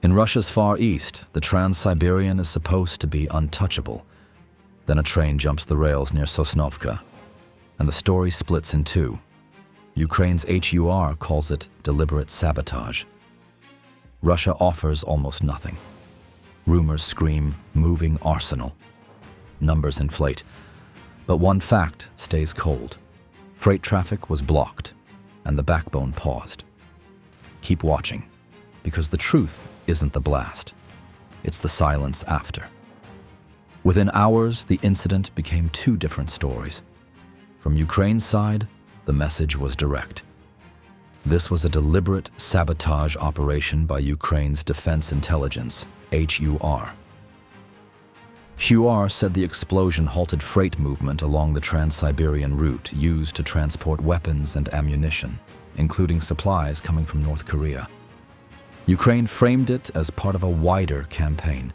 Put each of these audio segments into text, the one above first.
In Russia's Far East, the Trans-Siberian is supposed to be untouchable. Then a train jumps the rails near Sosnovka, and the story splits in two. Ukraine's HUR calls it deliberate sabotage. Russia offers almost nothing. Rumors scream moving arsenal. Numbers inflate. But one fact stays cold. Freight traffic was blocked, and the backbone paused. Keep watching, because the truth isn't the blast. It's the silence after. Within hours, the incident became two different stories. From Ukraine's side, the message was direct. This was a deliberate sabotage operation by Ukraine's Defense Intelligence, HUR. HUR said the explosion halted freight movement along the Trans-Siberian route used to transport weapons and ammunition, including supplies coming from North Korea. Ukraine framed it as part of a wider campaign,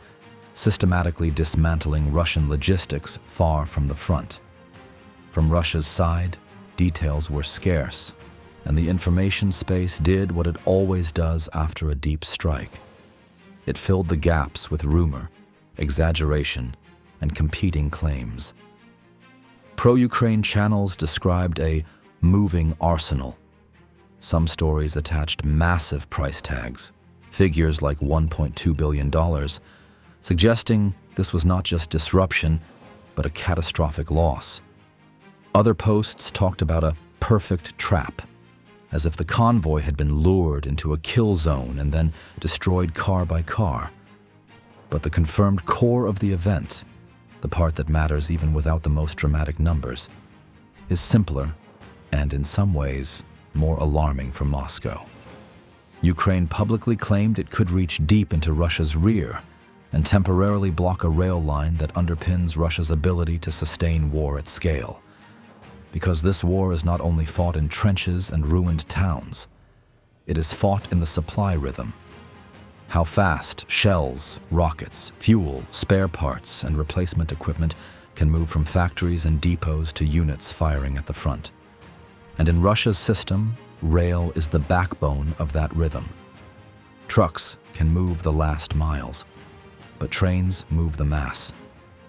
systematically dismantling Russian logistics far from the front. From Russia's side, details were scarce, and the information space did what it always does after a deep strike. It filled the gaps with rumor, exaggeration, and competing claims. Pro-Ukraine channels described a moving arsenal. Some stories attached massive price tags, figures like $1.2 billion, suggesting this was not just disruption, but a catastrophic loss. Other posts talked about a perfect trap, as if the convoy had been lured into a kill zone and then destroyed car by car. But the confirmed core of the event, the part that matters even without the most dramatic numbers, is simpler and in some ways more alarming for Moscow. Ukraine publicly claimed it could reach deep into Russia's rear and temporarily block a rail line that underpins Russia's ability to sustain war at scale. Because this war is not only fought in trenches and ruined towns, it is fought in the supply rhythm. How fast shells, rockets, fuel, spare parts, and replacement equipment can move from factories and depots to units firing at the front. And in Russia's system, rail is the backbone of that rhythm. Trucks can move the last miles, but trains move the mass.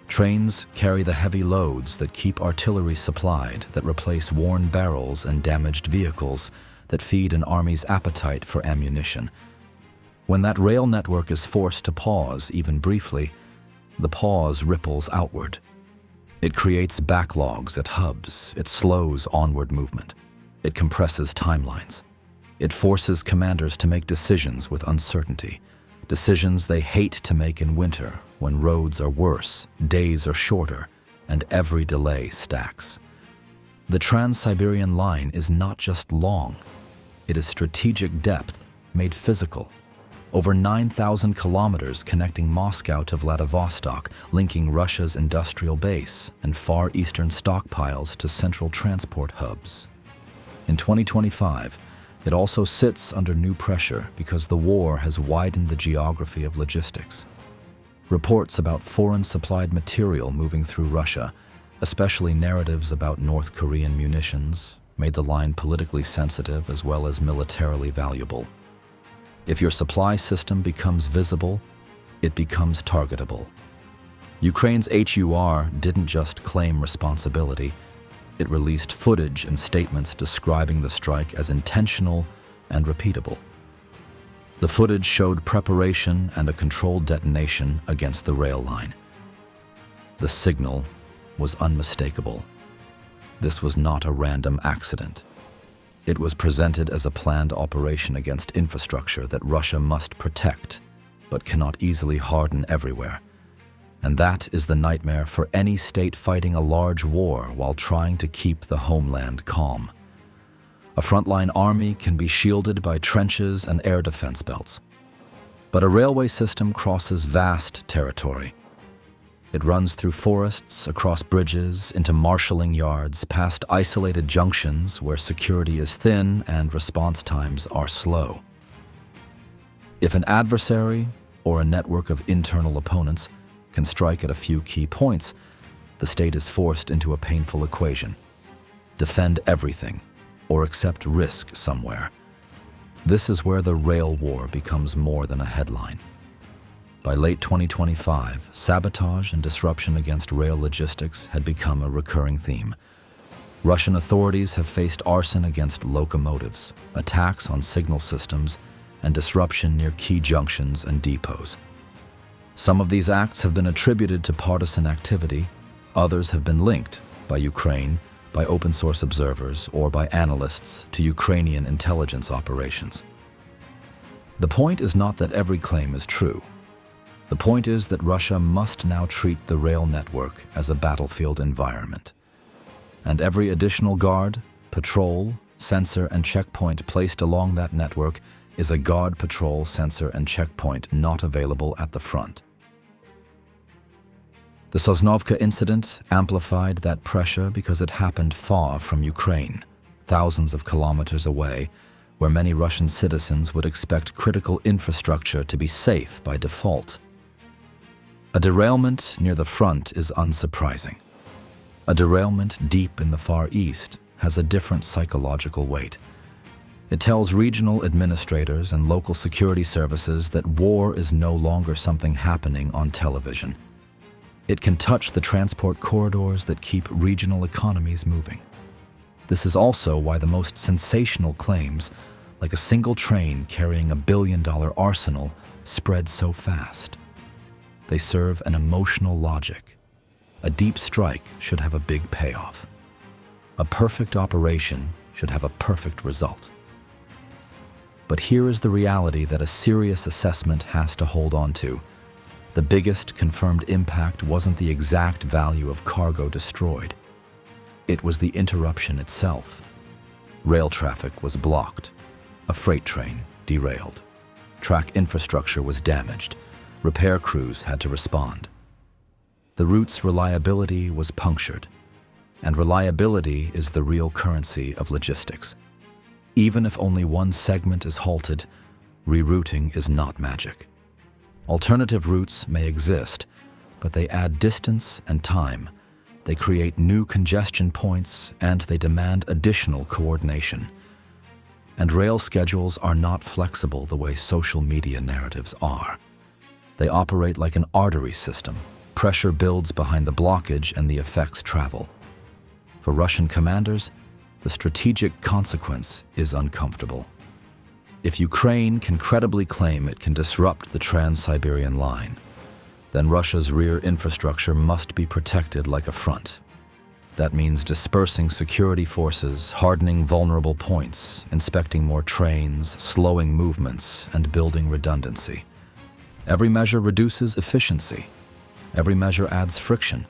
Trains carry the heavy loads that keep artillery supplied, that replace worn barrels and damaged vehicles, that feed an army's appetite for ammunition. When that rail network is forced to pause, even briefly, the pause ripples outward. It creates backlogs at hubs. It slows onward movement. It compresses timelines. It forces commanders to make decisions with uncertainty, decisions they hate to make in winter, when roads are worse, days are shorter, and every delay stacks. The Trans-Siberian line is not just long. It is strategic depth made physical. Over 9,000 kilometers connecting Moscow to Vladivostok, linking Russia's industrial base and Far Eastern stockpiles to central transport hubs. In 2025, it also sits under new pressure because the war has widened the geography of logistics. Reports about foreign-supplied material moving through Russia, especially narratives about North Korean munitions, made the line politically sensitive as well as militarily valuable. If your supply system becomes visible, it becomes targetable. Ukraine's HUR didn't just claim responsibility. It released footage and statements describing the strike as intentional and repeatable. The footage showed preparation and a controlled detonation against the rail line. The signal was unmistakable. This was not a random accident. It was presented as a planned operation against infrastructure that Russia must protect, but cannot easily harden everywhere. And that is the nightmare for any state fighting a large war while trying to keep the homeland calm. A frontline army can be shielded by trenches and air defense belts. But a railway system crosses vast territory. It runs through forests, across bridges, into marshalling yards, past isolated junctions where security is thin and response times are slow. If an adversary or a network of internal opponents can strike at a few key points, the state is forced into a painful equation: defend everything or accept risk somewhere. This is where the rail war becomes more than a headline. By late 2025, sabotage and disruption against rail logistics had become a recurring theme. Russian authorities have faced arson against locomotives, attacks on signal systems, and disruption near key junctions and depots. Some of these acts have been attributed to partisan activity, others have been linked by Ukraine, by open-source observers, or by analysts to Ukrainian intelligence operations. The point is not that every claim is true. The point is that Russia must now treat the rail network as a battlefield environment. And every additional guard, patrol, sensor, and checkpoint placed along that network is a guard, patrol, sensor, and checkpoint not available at the front. The Sosnovka incident amplified that pressure because it happened far from Ukraine, thousands of kilometers away, where many Russian citizens would expect critical infrastructure to be safe by default. A derailment near the front is unsurprising. A derailment deep in the Far East has a different psychological weight. It tells regional administrators and local security services that war is no longer something happening on television. It can touch the transport corridors that keep regional economies moving. This is also why the most sensational claims, like a single train carrying $1 billion arsenal, spread so fast. They serve an emotional logic. A deep strike should have a big payoff. A perfect operation should have a perfect result. But here is the reality that a serious assessment has to hold on to. The biggest confirmed impact wasn't the exact value of cargo destroyed. It was the interruption itself. Rail traffic was blocked. A freight train derailed. Track infrastructure was damaged. Repair crews had to respond. The route's reliability was punctured. And reliability is the real currency of logistics. Even if only one segment is halted, rerouting is not magic. Alternative routes may exist, but they add distance and time. They create new congestion points, and they demand additional coordination. And rail schedules are not flexible the way social media narratives are. They operate like an artery system. Pressure builds behind the blockage and the effects travel. For Russian commanders, the strategic consequence is uncomfortable. If Ukraine can credibly claim it can disrupt the Trans-Siberian line, then Russia's rear infrastructure must be protected like a front. That means dispersing security forces, hardening vulnerable points, inspecting more trains, slowing movements, and building redundancy. Every measure reduces efficiency. Every measure adds friction.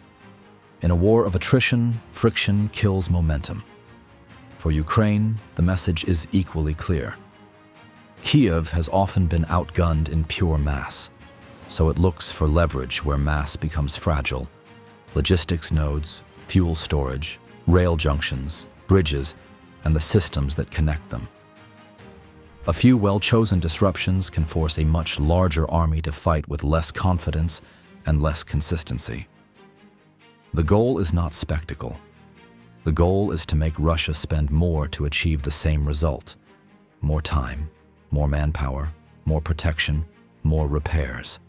In a war of attrition, friction kills momentum. For Ukraine, the message is equally clear. Kiev has often been outgunned in pure mass, so it looks for leverage where mass becomes fragile. Logistics nodes, fuel storage, rail junctions, bridges, and the systems that connect them. A few well-chosen disruptions can force a much larger army to fight with less confidence and less consistency. The goal is not spectacle. The goal is to make Russia spend more to achieve the same result. More time, more manpower, more protection, more repairs.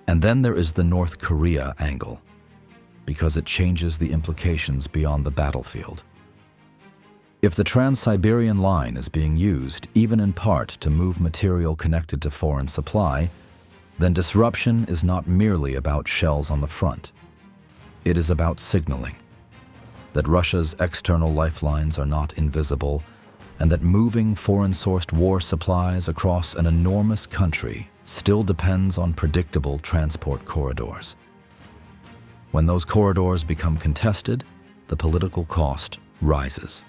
And then there is the North Korea angle, because it changes the implications beyond the battlefield. If the Trans-Siberian line is being used, even in part, to move material connected to foreign supply, then disruption is not merely about shells on the front. It is about signaling that Russia's external lifelines are not invisible, and that moving foreign-sourced war supplies across an enormous country still depends on predictable transport corridors. When those corridors become contested, the political cost rises.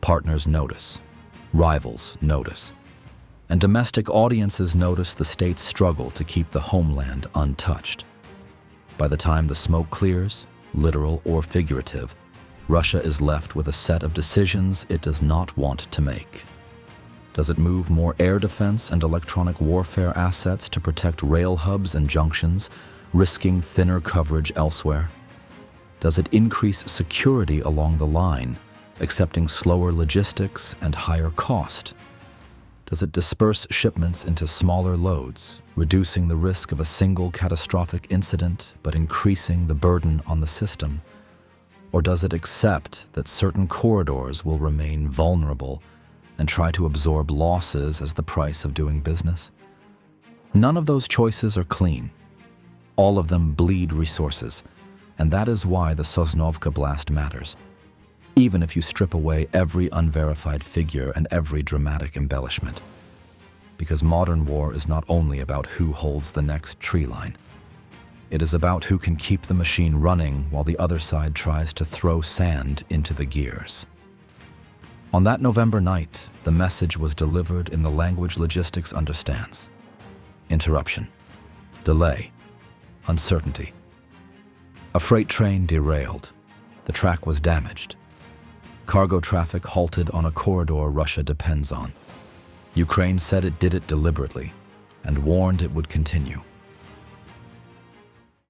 Partners notice, rivals notice, and domestic audiences notice the state's struggle to keep the homeland untouched. By the time the smoke clears, literal or figurative, Russia is left with a set of decisions it does not want to make. Does it move more air defense and electronic warfare assets to protect rail hubs and junctions, risking thinner coverage elsewhere? Does it increase security along the line, accepting slower logistics and higher cost? Does it disperse shipments into smaller loads, reducing the risk of a single catastrophic incident but increasing the burden on the system? Or does it accept that certain corridors will remain vulnerable and try to absorb losses as the price of doing business? None of those choices are clean. All of them bleed resources, and that is why the Sosnovka blast matters. Even if you strip away every unverified figure and every dramatic embellishment. Because modern war is not only about who holds the next tree line. It is about who can keep the machine running while the other side tries to throw sand into the gears. On that November night, the message was delivered in the language logistics understands. Interruption, delay, uncertainty. A freight train derailed. The track was damaged. Cargo traffic halted on a corridor Russia depends on. Ukraine said it did it deliberately and warned it would continue.